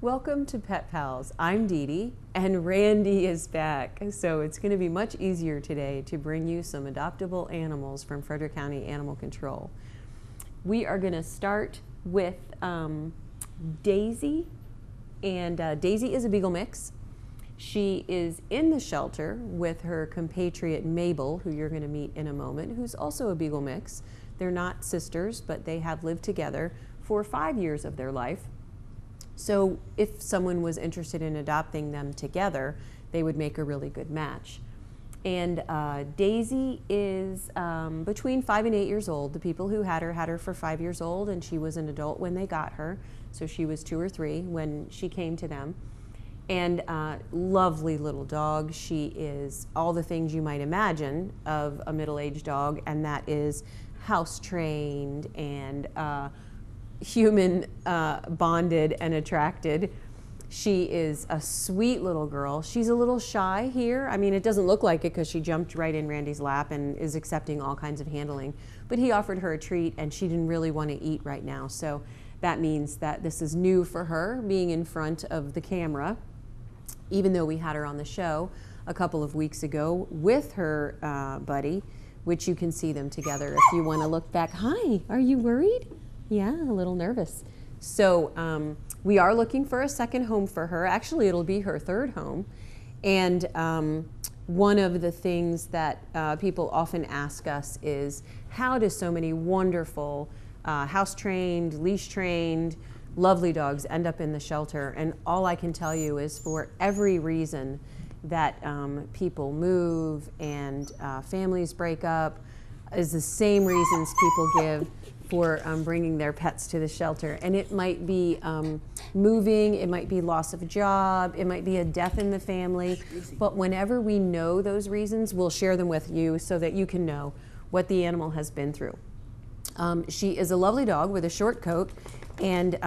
Welcome to Pet Pals. I'm Dee Dee and Randy is back. So it's going to be much easier today to bring you some adoptable animals from Frederick County Animal Control. We are going to start with Daisy, and Daisy is a Beagle mix. She is in the shelter with her compatriot Mabel, who you're going to meet in a moment, who's also a Beagle mix. They're not sisters, but they have lived together for 5 years of their life. So if someone was interested in adopting them together, they would make a really good match. And Daisy is between 5 and 8 years old. The people who had her for 5 years old, and she was an adult when they got her. So she was 2 or 3 when she came to them. And lovely little dog. She is all the things you might imagine of a middle-aged dog, and that is house trained and human bonded and attracted. She is a sweet little girl. She's a little shy here. I mean, it doesn't look like it because she jumped right in Randy's lap and is accepting all kinds of handling. But he offered her a treat and she didn't really want to eat right now. So that means that this is new for her, being in front of the camera, even though we had her on the show a couple of weeks ago with her buddy, which you can see them together if you want to look back. Hi, are you worried? Yeah, a little nervous. So we are looking for a second home for her. Actually, it'll be her third home. And one of the things that people often ask us is, how do so many wonderful house-trained, leash-trained, lovely dogs end up in the shelter? And all I can tell you is, for every reason that people move and families break up, is the same reasons people give for bringing their pets to the shelter. And it might be moving, it might be loss of a job, it might be a death in the family. But whenever we know those reasons, we'll share them with you so that you can know what the animal has been through. She is a lovely dog with a short coat, and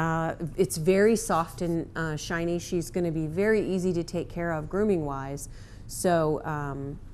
it's very soft and shiny. She's going to be very easy to take care of grooming wise. So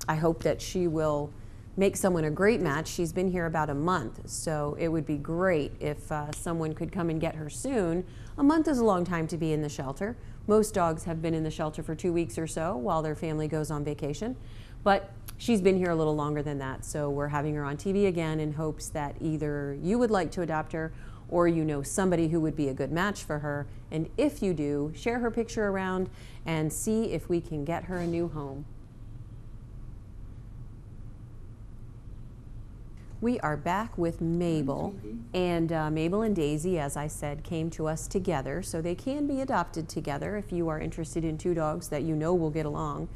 I hope that she will make someone a great match. She's been here about a month, so it would be great if someone could come and get her soon. A month is a long time to be in the shelter. Most dogs have been in the shelter for 2 weeks or so while their family goes on vacation, but she's been here a little longer than that, so we're having her on TV again in hopes that either you would like to adopt her or you know somebody who would be a good match for her. And if you do, share her picture around and see if we can get her a new home. We are back with Mabel, and Mabel and Daisy, as I said, came to us together, so they can be adopted together if you are interested in 2 dogs that you know will get along.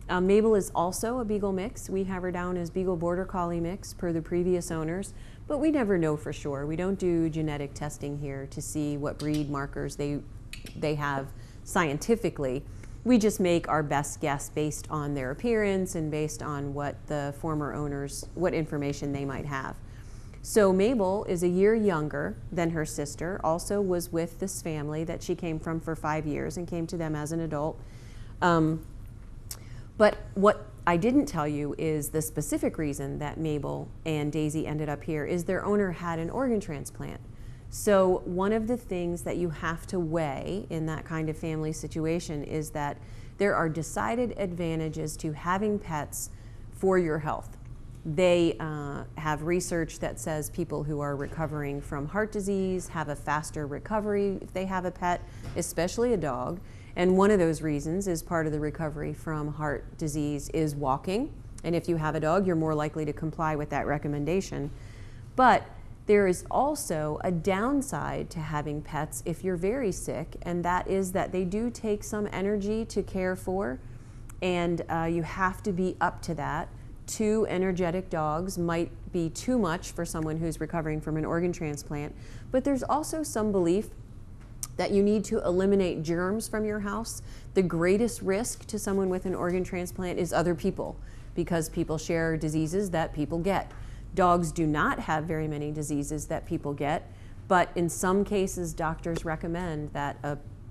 Mabel is also a Beagle mix. We have her down as Beagle Border Collie mix per the previous owners, but we never know for sure. We don't do genetic testing here to see what breed markers they have scientifically. We just make our best guess based on their appearance and based on what the former owners, what information they might have. So Mabel is a year younger than her sister, also was with this family that she came from for 5 years and came to them as an adult. But what I didn't tell you is the specific reason that Mabel and Daisy ended up here is their owner had an organ transplant. So one of the things that you have to weigh in that kind of family situation is that there are decided advantages to having pets for your health. They have research that says people who are recovering from heart disease have a faster recovery if they have a pet, especially a dog. And one of those reasons is part of the recovery from heart disease is walking. And if you have a dog, you're more likely to comply with that recommendation. But there is also a downside to having pets if you're very sick, and that is that they do take some energy to care for, and you have to be up to that. 2 energetic dogs might be too much for someone who's recovering from an organ transplant, but there's also some belief that you need to eliminate germs from your house. The greatest risk to someone with an organ transplant is other people, because people share diseases that people get. Dogs do not have very many diseases that people get, but in some cases doctors recommend that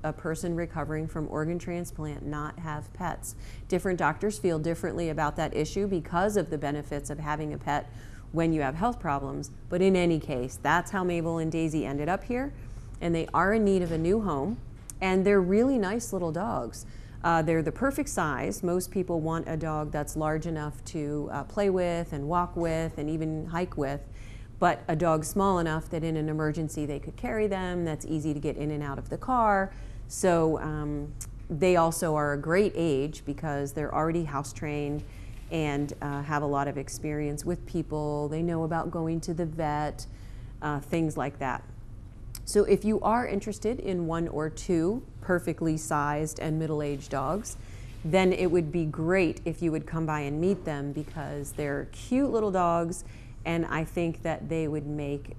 a person recovering from organ transplant not have pets. Different doctors feel differently about that issue because of the benefits of having a pet when you have health problems, but in any case, that's how Mabel and Daisy ended up here, and they are in need of a new home, and they're really nice little dogs. They're the perfect size. Most people want a dog that's large enough to play with and walk with and even hike with, but a dog small enough that in an emergency they could carry them, that's easy to get in and out of the car. So they also are a great age because they're already house trained and have a lot of experience with people. They know about going to the vet, things like that. So if you are interested in one or two perfectly sized and middle-aged dogs, then it would be great if you would come by and meet them, because they're cute little dogs, and I think that they would make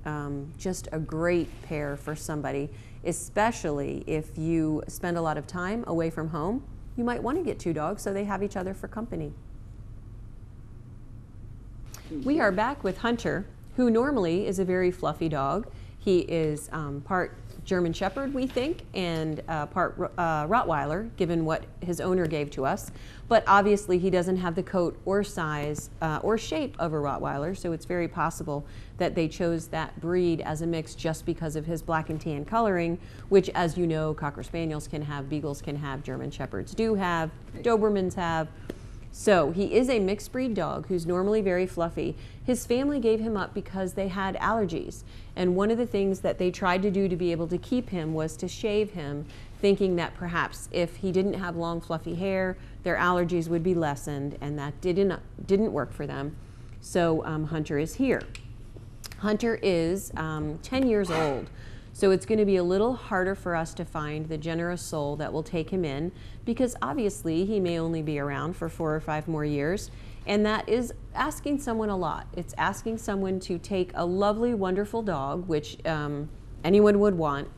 just a great pair for somebody, especially if you spend a lot of time away from home. You might want to get two dogs so they have each other for company. We are back with Hunter, who normally is a very fluffy dog. He is part German Shepherd, we think, and part Rottweiler, given what his owner gave to us. But obviously he doesn't have the coat or size or shape of a Rottweiler, so it's very possible that they chose that breed as a mix just because of his black and tan coloring, which, as you know, Cocker Spaniels can have, Beagles can have, German Shepherds do have, Dobermans have. So he is a mixed breed dog who's normally very fluffy. His family gave him up because they had allergies. And one of the things that they tried to do to be able to keep him was to shave him, thinking that perhaps if he didn't have long fluffy hair, their allergies would be lessened, and that didn't work for them. So Hunter is here. Hunter is 10 years old. So it's going to be a little harder for us to find the generous soul that will take him in, because obviously he may only be around for 4 or 5 more years, and that is asking someone a lot. It's asking someone to take a lovely, wonderful dog, which anyone would want,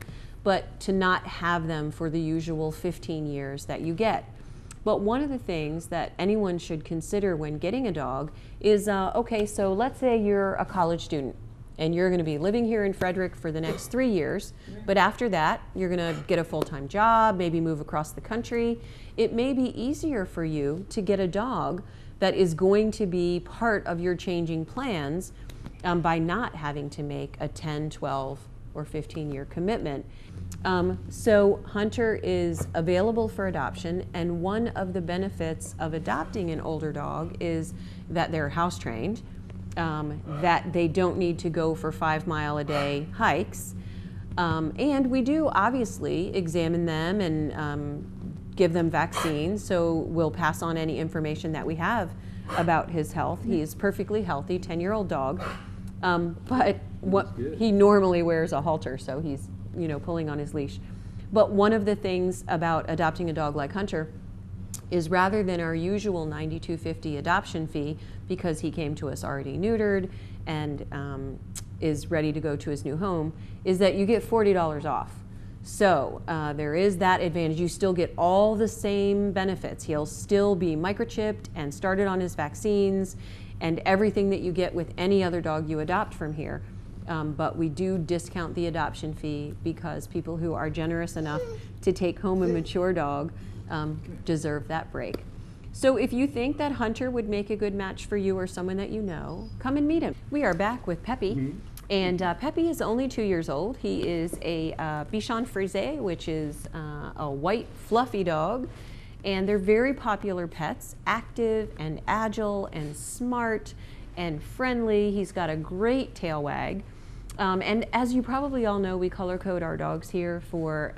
but to not have them for the usual 15 years that you get. But one of the things that anyone should consider when getting a dog is, okay, so let's say you're a college student, and you're going to be living here in Frederick for the next 3 years, but after that, you're going to get a full-time job, maybe move across the country. It may be easier for you to get a dog that is going to be part of your changing plans by not having to make a 10, 12, or 15-year commitment. So Hunter is available for adoption, and one of the benefits of adopting an older dog is that they're house trained. That they don't need to go for 5-mile-a-day hikes. And we do obviously examine them and give them vaccines, so we'll pass on any information that we have about his health. He is perfectly healthy, 10-year-old dog, but he normally wears a halter, so he's pulling on his leash. But one of the things about adopting a dog like Hunter is, rather than our usual $92.50 adoption fee, because he came to us already neutered and is ready to go to his new home, is that you get $40 off. So there is that advantage. You still get all the same benefits. He'll still be microchipped and started on his vaccines and everything that you get with any other dog you adopt from here. But we do discount the adoption fee because people who are generous enough to take home a mature dog deserve that break. So if you think that Hunter would make a good match for you or someone that you know, come and meet him. We are back with Peppy, and Peppy is only 2 years old. He is a Bichon Frise, which is a white fluffy dog, and they're very popular pets, active and agile and smart and friendly. He's got a great tail wag, and as you probably all know, we color code our dogs here for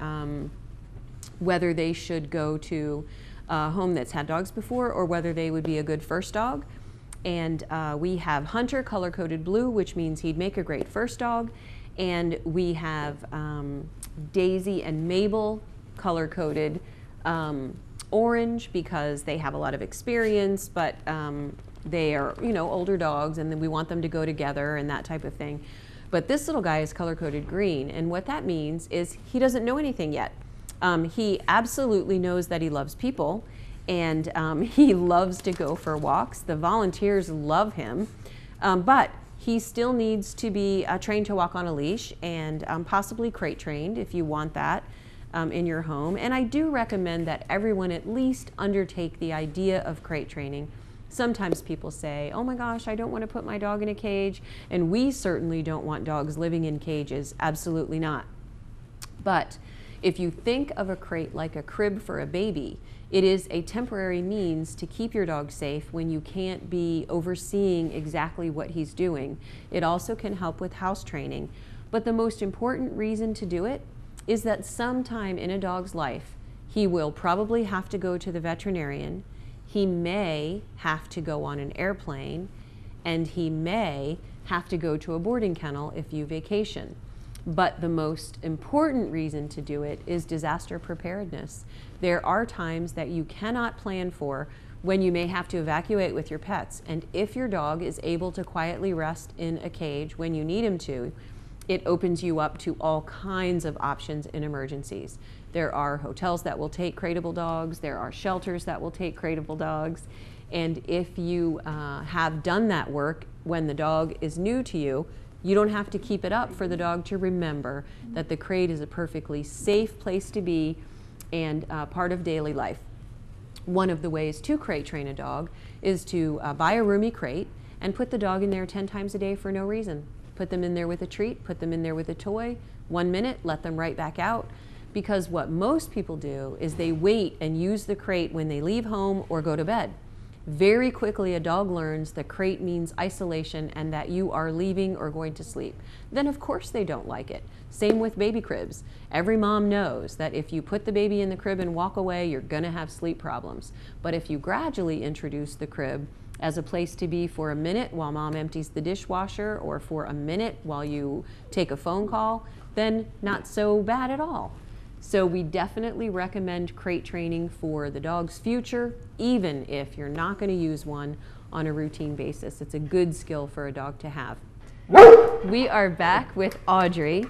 whether they should go to a home that's had dogs before or whether they would be a good first dog. And we have Hunter color-coded blue, which means he'd make a great first dog. And we have Daisy and Mabel color-coded orange, because they have a lot of experience, but they are older dogs, and then we want them to go together and that type of thing. But this little guy is color-coded green, and what that means is he doesn't know anything yet. He absolutely knows that he loves people, and he loves to go for walks. The volunteers love him, but he still needs to be trained to walk on a leash and possibly crate trained if you want that in your home. And I do recommend that everyone at least undertake the idea of crate training. Sometimes people say, oh my gosh, I don't want to put my dog in a cage. And we certainly don't want dogs living in cages. Absolutely not. But if you think of a crate like a crib for a baby, it is a temporary means to keep your dog safe when you can't be overseeing exactly what he's doing. It also can help with house training. But the most important reason to do it is that sometime in a dog's life, he will probably have to go to the veterinarian. He may have to go on an airplane, and he may have to go to a boarding kennel if you vacation. But the most important reason to do it is disaster preparedness. There are times that you cannot plan for when you may have to evacuate with your pets. And if your dog is able to quietly rest in a cage when you need him to, it opens you up to all kinds of options in emergencies. There are hotels that will take crateable dogs. There are shelters that will take crateable dogs. And if you have done that work when the dog is new to you, you don't have to keep it up for the dog to remember that the crate is a perfectly safe place to be and part of daily life. One of the ways to crate train a dog is to buy a roomy crate and put the dog in there 10 times a day for no reason. Put them in there with a treat, put them in there with a toy, 1 minute, let them right back out. Because what most people do is they wait and use the crate when they leave home or go to bed. Very quickly, a dog learns the crate means isolation and that you are leaving or going to sleep. Then of course they don't like it. Same with baby cribs. Every mom knows that if you put the baby in the crib and walk away, you're gonna have sleep problems. But if you gradually introduce the crib as a place to be for a minute while mom empties the dishwasher or for a minute while you take a phone call, then not so bad at all. So we definitely recommend crate training for the dog's future, even if you're not going to use one on a routine basis. It's a good skill for a dog to have. We are back with Audrey,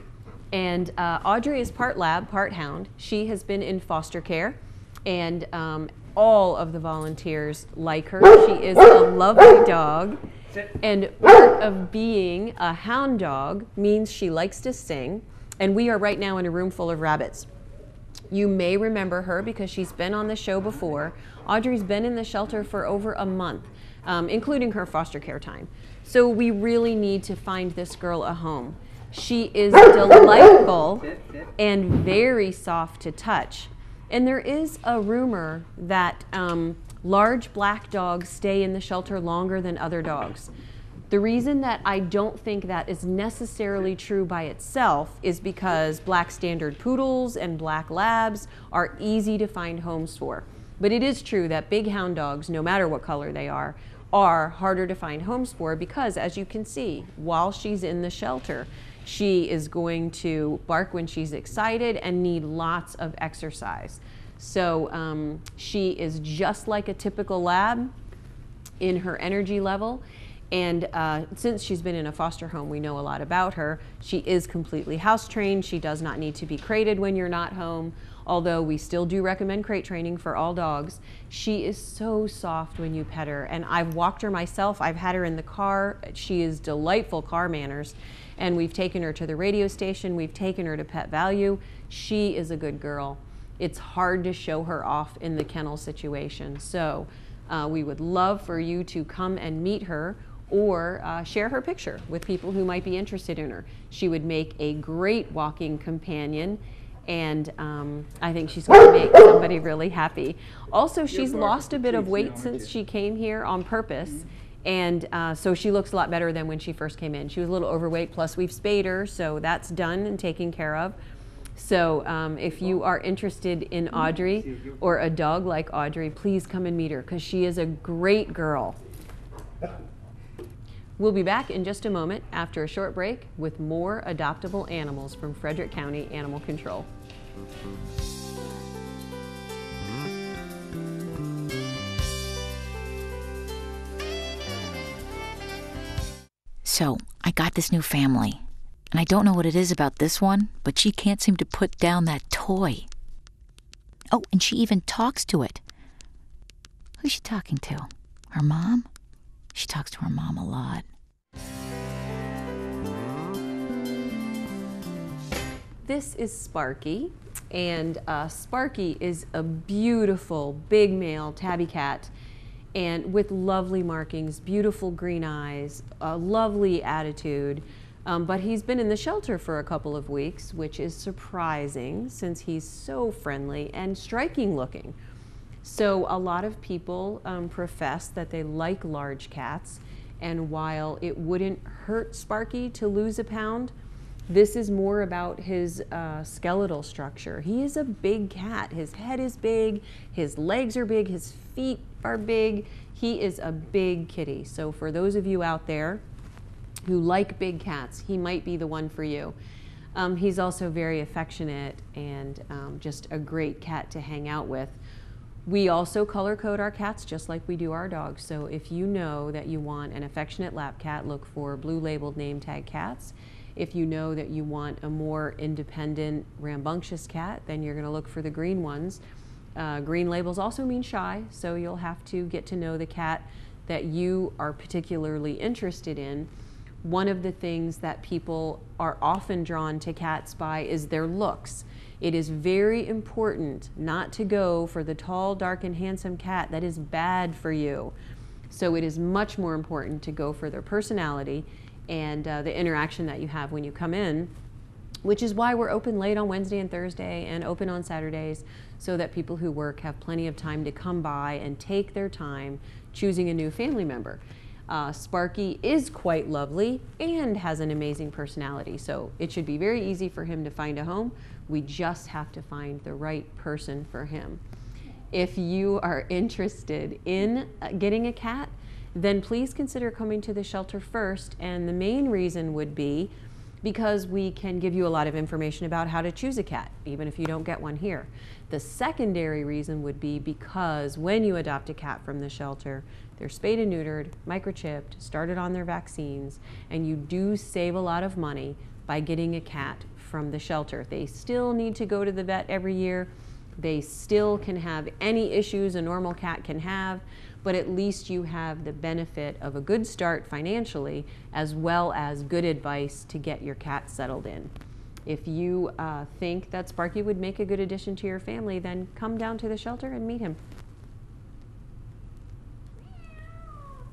and Audrey is part lab, part hound. She has been in foster care, and all of the volunteers like her. She is a lovely dog, and part of being a hound dog means she likes to sing, and we are right now in a room full of rabbits. You may remember her because she's been on the show before. Audrey's been in the shelter for over a month, including her foster care time. So we really need to find this girl a home. She is delightful and very soft to touch. And there is a rumor that large black dogs stay in the shelter longer than other dogs. The reason that I don't think that is necessarily true by itself is because black standard poodles and black labs are easy to find homes for. But it is true that big hound dogs, no matter what color they are harder to find homes for because, as you can see, while she's in the shelter, she is going to bark when she's excited and need lots of exercise. So she is just like a typical lab in her energy level. And since she's been in a foster home, we know a lot about her. She is completely house trained. She does not need to be crated when you're not home, although we still do recommend crate training for all dogs. She is so soft when you pet her, and I've walked her myself. I've had her in the car. She is delightful car manners, and we've taken her to the radio station. We've taken her to Pet Value. She is a good girl. It's hard to show her off in the kennel situation, so we would love for you to come and meet her or share her picture with people who might be interested in her. She would make a great walking companion, and I think she's going to make somebody really happy. Also, she's lost a bit of weight since she came here on purpose, and so she looks a lot better than when she first came in. She was a little overweight, plus we've spayed her, so that's done and taken care of. So if you are interested in Audrey or a dog like Audrey, please come and meet her because she is a great girl. We'll be back in just a moment after a short break with more adoptable animals from Frederick County Animal Control. So I got this new family. And I don't know what it is about this one, but she can't seem to put down that toy. Oh, and she even talks to it. Who's she talking to? Her mom? She talks to her mom a lot. This is Sparky, and Sparky is a beautiful big male tabby cat, and with lovely markings, beautiful green eyes, a lovely attitude. But he's been in the shelter for a couple of weeks, which is surprising since he's so friendly and striking looking. So a lot of people profess that they like large cats, and while it wouldn't hurt Sparky to lose a pound, this is more about his skeletal structure. He is a big cat. His head is big, his legs are big, his feet are big. He is a big kitty. So for those of you out there who like big cats, he might be the one for you. He's also very affectionate and just a great cat to hang out with. We also color code our cats just like we do our dogs. So if you know that you want an affectionate lap cat, look for blue labeled name tag cats. If you know that you want a more independent, rambunctious cat, then you're going to look for the green ones. Green labels also mean shy, so you'll have to get to know the cat that you are particularly interested in. One of the things that people are often drawn to cats by is their looks. It is very important not to go for the tall, dark, and handsome cat. That is bad for you. So it is much more important to go for their personality and the interaction that you have when you come in, which is why we're open late on Wednesday and Thursday and open on Saturdays, so that people who work have plenty of time to come by and take their time choosing a new family member. Sparky is quite lovely and has an amazing personality, so it should be very easy for him to find a home. We just have to find the right person for him. If you are interested in getting a cat, then please consider coming to the shelter first, and the main reason would be because we can give you a lot of information about how to choose a cat, even if you don't get one here. The secondary reason would be because when you adopt a cat from the shelter, they're spayed and neutered, microchipped, started on their vaccines, and you do save a lot of money by getting a cat from the shelter. They still need to go to the vet every year. They still can have any issues a normal cat can have, but at least you have the benefit of a good start financially, as well as good advice to get your cat settled in. If you think that Sparky would make a good addition to your family, then come down to the shelter and meet him.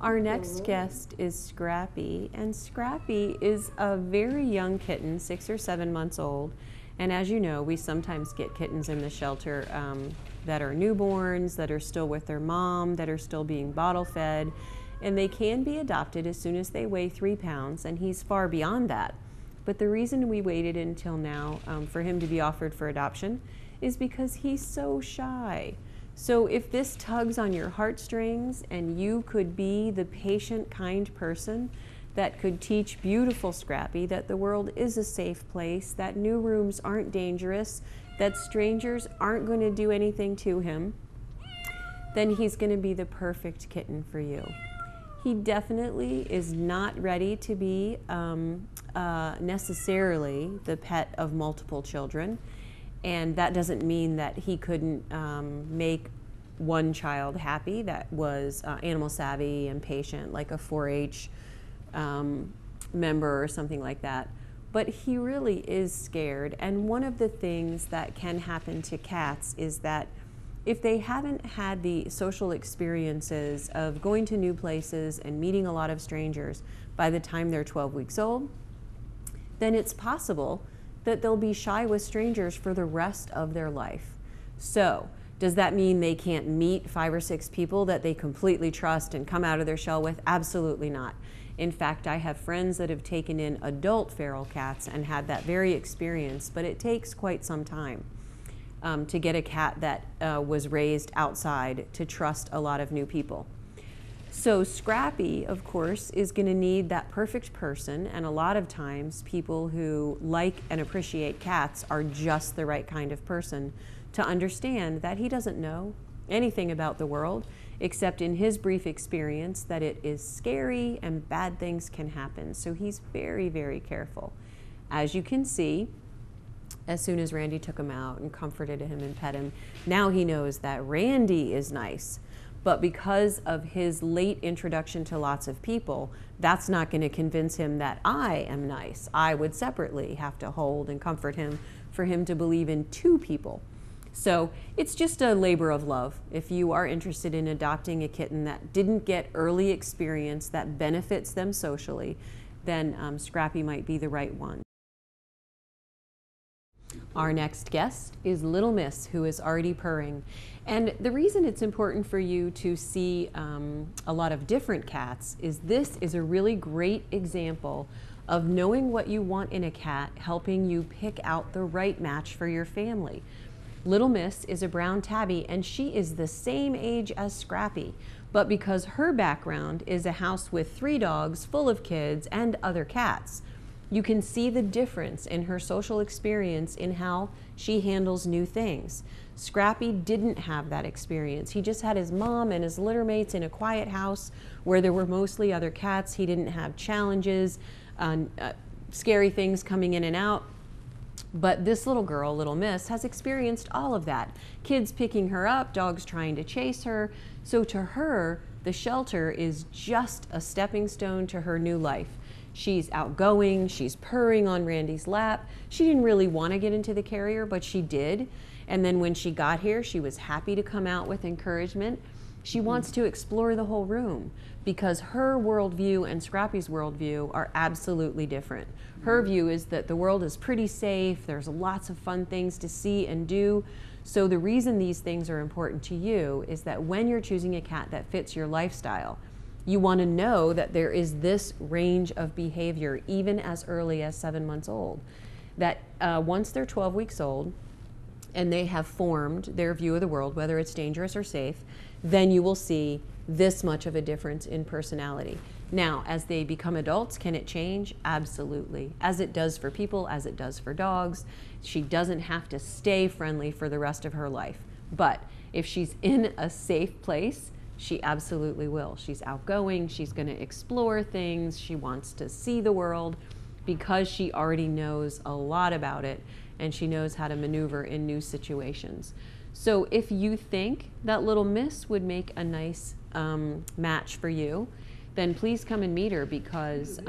Our next guest is Scrappy, and Scrappy is a very young kitten, 6 or 7 months old. And as you know, we sometimes get kittens in the shelter that are newborns, that are still with their mom, that are still being bottle fed, and they can be adopted as soon as they weigh 3 pounds, and he's far beyond that. But the reason we waited until now for him to be offered for adoption is because he's so shy. So if this tugs on your heartstrings and you could be the patient, kind person that could teach beautiful Scrappy that the world is a safe place, that new rooms aren't dangerous, that strangers aren't going to do anything to him, then he's going to be the perfect kitten for you. He definitely is not ready to be necessarily the pet of multiple children. And that doesn't mean that he couldn't make one child happy that was animal savvy and patient, like a 4-H member or something like that. But he really is scared. And one of the things that can happen to cats is that if they haven't had the social experiences of going to new places and meeting a lot of strangers by the time they're 12 weeks old, then it's possible that they'll be shy with strangers for the rest of their life. So, does that mean they can't meet 5 or 6 people that they completely trust and come out of their shell with? Absolutely not. In fact, I have friends that have taken in adult feral cats and had that very experience, but it takes quite some time to get a cat that was raised outside to trust a lot of new people. So Scrappy, of course, is going to need that perfect person, and a lot of times people who like and appreciate cats are just the right kind of person to understand that he doesn't know anything about the world except in his brief experience that it is scary and bad things can happen. So he's very, very careful. As you can see, as soon as Randy took him out and comforted him and pet him, now he knows that Randy is nice. But because of his late introduction to lots of people, that's not going to convince him that I am nice. I would separately have to hold and comfort him for him to believe in two people. So it's just a labor of love. If you are interested in adopting a kitten that didn't get early experience that benefits them socially, then Scrappy might be the right one. Our next guest is Little Miss, who is already purring. And the reason it's important for you to see a lot of different cats is this is a really great example of knowing what you want in a cat, helping you pick out the right match for your family. Little Miss is a brown tabby, and she is the same age as Scrappy. But because her background is a house with 3 dogs full of kids and other cats, you can see the difference in her social experience in how she handles new things. Scrappy didn't have that experience. He just had his mom and his litter mates in a quiet house where there were mostly other cats. He didn't have challenges, scary things coming in and out. But this little girl, Little Miss, has experienced all of that. Kids picking her up, dogs trying to chase her. So to her, the shelter is just a stepping stone to her new life. She's outgoing, she's purring on Randy's lap. She didn't really want to get into the carrier, but she did. And then when she got here, she was happy to come out with encouragement. She wants to explore the whole room because her worldview and Scrappy's worldview are absolutely different. Her view is that the world is pretty safe, there's lots of fun things to see and do. So the reason these things are important to you is that when you're choosing a cat that fits your lifestyle, you want to know that there is this range of behavior even as early as 7 months old. That once they're 12 weeks old and they have formed their view of the world, whether it's dangerous or safe, then you will see this much of a difference in personality. Now, as they become adults, can it change? Absolutely. As it does for people, as it does for dogs. She doesn't have to stay friendly for the rest of her life. But if she's in a safe place, she absolutely will. She's outgoing, she's going to explore things, she wants to see the world because she already knows a lot about it and she knows how to maneuver in new situations. So if you think that Little Miss would make a nice match for you, then please come and meet her because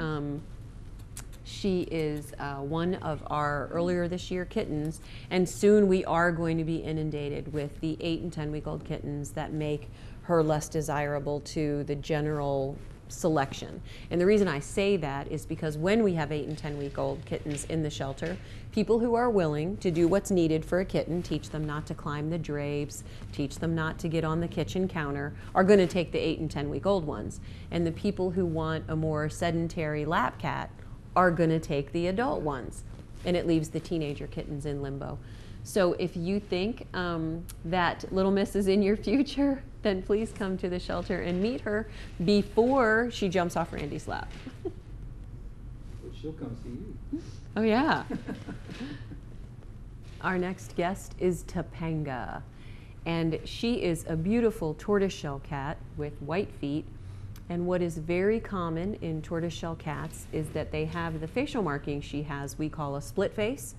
she is one of our earlier this year kittens, and soon we are going to be inundated with the 8 and 10-week-old kittens that make her less desirable to the general selection. And the reason I say that is because when we have 8 and 10-week-old kittens in the shelter, people who are willing to do what's needed for a kitten, teach them not to climb the drapes, teach them not to get on the kitchen counter, are going to take the 8 and 10-week-old ones. And the people who want a more sedentary lap cat are going to take the adult ones. And it leaves the teenager kittens in limbo. So if you think that Little Miss is in your future, then please come to the shelter and meet her before she jumps off Randy's lap. Well, she'll come see you. Oh yeah. Our next guest is Topanga, and she is a beautiful tortoiseshell cat with white feet. And what is very common in tortoiseshell cats is that they have the facial marking she has, we call a split face.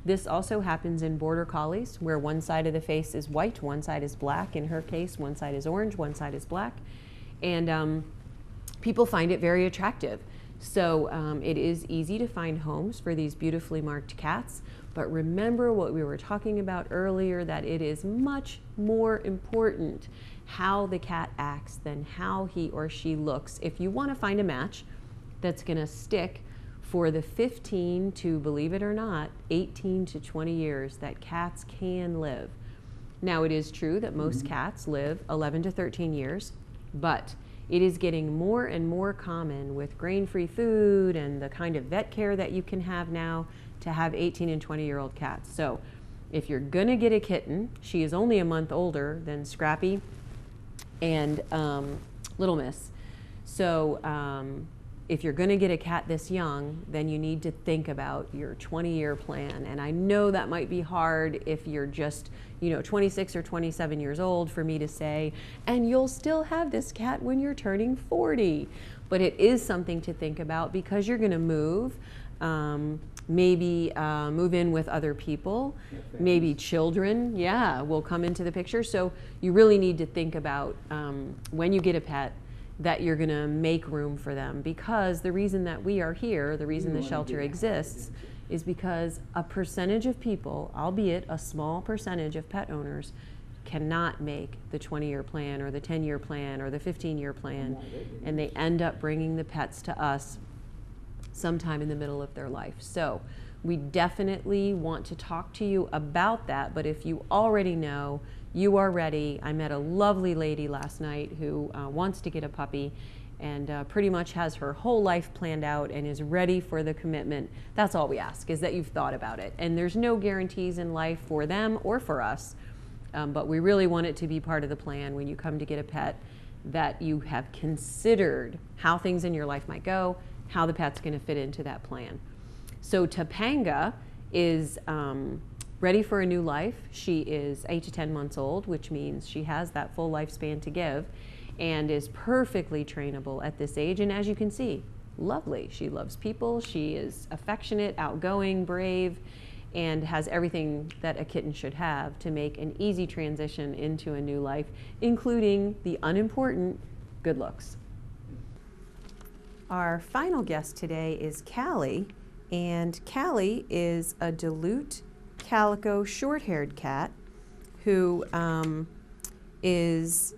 This also happens in border collies where one side of the face is white, one side is black. In her case, one side is orange, one side is black. And people find it very attractive. So it is easy to find homes for these beautifully marked cats. But remember what we were talking about earlier, that it is much more important how the cat acts than how he or she looks. If you want to find a match that's going to stick for the 15 to, believe it or not, 18 to 20 years that cats can live. Now, it is true that most cats live 11 to 13 years, but it is getting more and more common with grain-free food and the kind of vet care that you can have now to have 18 and 20-year-old cats. So if you're gonna get a kitten, she is only a month older than Scrappy and Little Miss. So if you're going to get a cat this young, then you need to think about your 20-year plan. And I know that might be hard if you're just, 26 or 27 years old for me to say, and you'll still have this cat when you're turning 40. But it is something to think about because you're going to move. maybe move in with other people, maybe children, will come into the picture. So you really need to think about when you get a pet that you're going to make room for them, because the reason that we are here, the reason the shelter exists, is because a percentage of people, albeit a small percentage of pet owners, cannot make the 20-year plan or the 10-year plan or the 15-year plan, and they end up bringing the pets to us sometime in the middle of their life. So we definitely want to talk to you about that, but if you already know, you are ready. I met a lovely lady last night who wants to get a puppy and pretty much has her whole life planned out and is ready for the commitment. That's all we ask, is that you've thought about it. And there's no guarantees in life for them or for us, but we really want it to be part of the plan when you come to get a pet, that you have considered how things in your life might go, how the pet's going to fit into that plan. So Topanga is ready for a new life. She is 8 to 10 months old, which means she has that full lifespan to give, and is perfectly trainable at this age. And as you can see, lovely. She loves people. She is affectionate, outgoing, brave, and has everything that a kitten should have to make an easy transition into a new life, including the unimportant good looks. Our final guest today is Callie, and Callie is a Duluth calico short-haired cat who is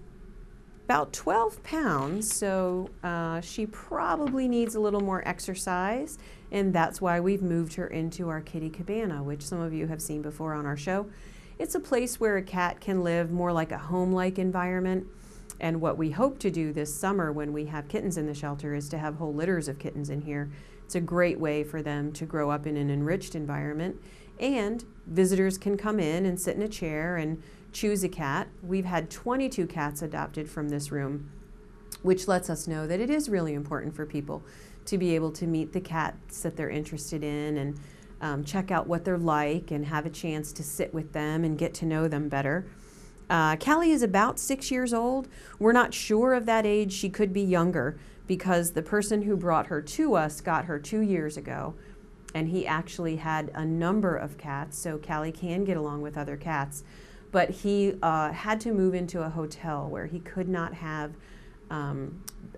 about 12 pounds, so she probably needs a little more exercise, and that's why we've moved her into our kitty cabana, which some of you have seen before on our show. It's a place where a cat can live more like a home-like environment, and what we hope to do this summer when we have kittens in the shelter is to have whole litters of kittens in here. It's a great way for them to grow up in an enriched environment, and visitors can come in and sit in a chair and choose a cat. We've had 22 cats adopted from this room, which lets us know that it is really important for people to be able to meet the cats that they're interested in and check out what they're like and have a chance to sit with them and get to know them better. Callie is about 6 years old. We're not sure of that age. She could be younger because the person who brought her to us got her 2 years ago, and he actually had a number of cats, so Callie can get along with other cats. But he had to move into a hotel where he could not have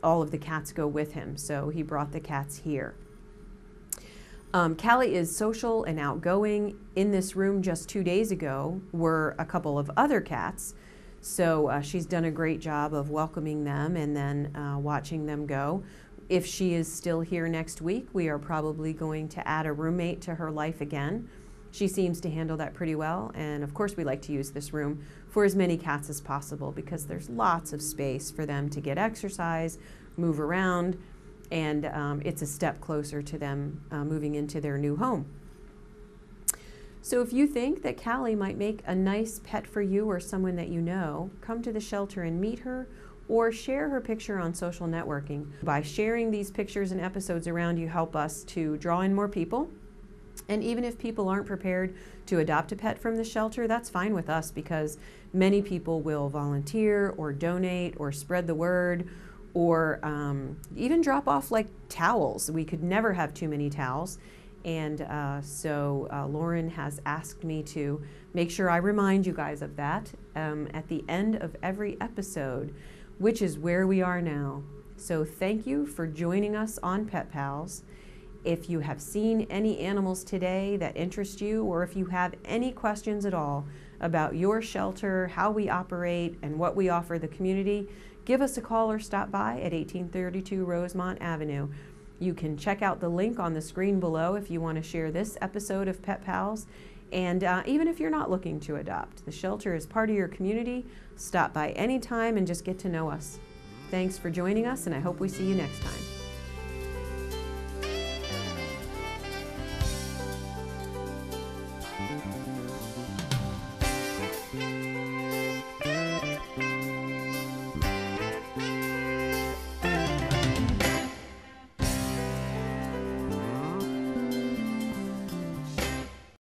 all of the cats go with him, so he brought the cats here. Callie is social and outgoing. In this room just 2 days ago were a couple of other cats, so she's done a great job of welcoming them and then watching them go. If she is still here next week, we are probably going to add a roommate to her life again. She seems to handle that pretty well, and of course we like to use this room for as many cats as possible because there's lots of space for them to get exercise, move around, and it's a step closer to them moving into their new home. So if you think that Callie might make a nice pet for you or someone that you know, come to the shelter and meet her, or share her picture on social networking. By sharing these pictures and episodes around, you help us to draw in more people. And even if people aren't prepared to adopt a pet from the shelter, that's fine with us because many people will volunteer or donate or spread the word or even drop off like towels. We could never have too many towels. And so Lauren has asked me to make sure I remind you guys of that at the end of every episode, which is where we are now. So thank you for joining us on Pet Pals. If you have seen any animals today that interest you, or if you have any questions at all about your shelter, how we operate, and what we offer the community, give us a call or stop by at 1832 Rosemont Avenue. You can check out the link on the screen below if you want to share this episode of Pet Pals. And even if you're not looking to adopt, the shelter is part of your community. Stop by anytime and just get to know us. Thanks for joining us, and I hope we see you next time.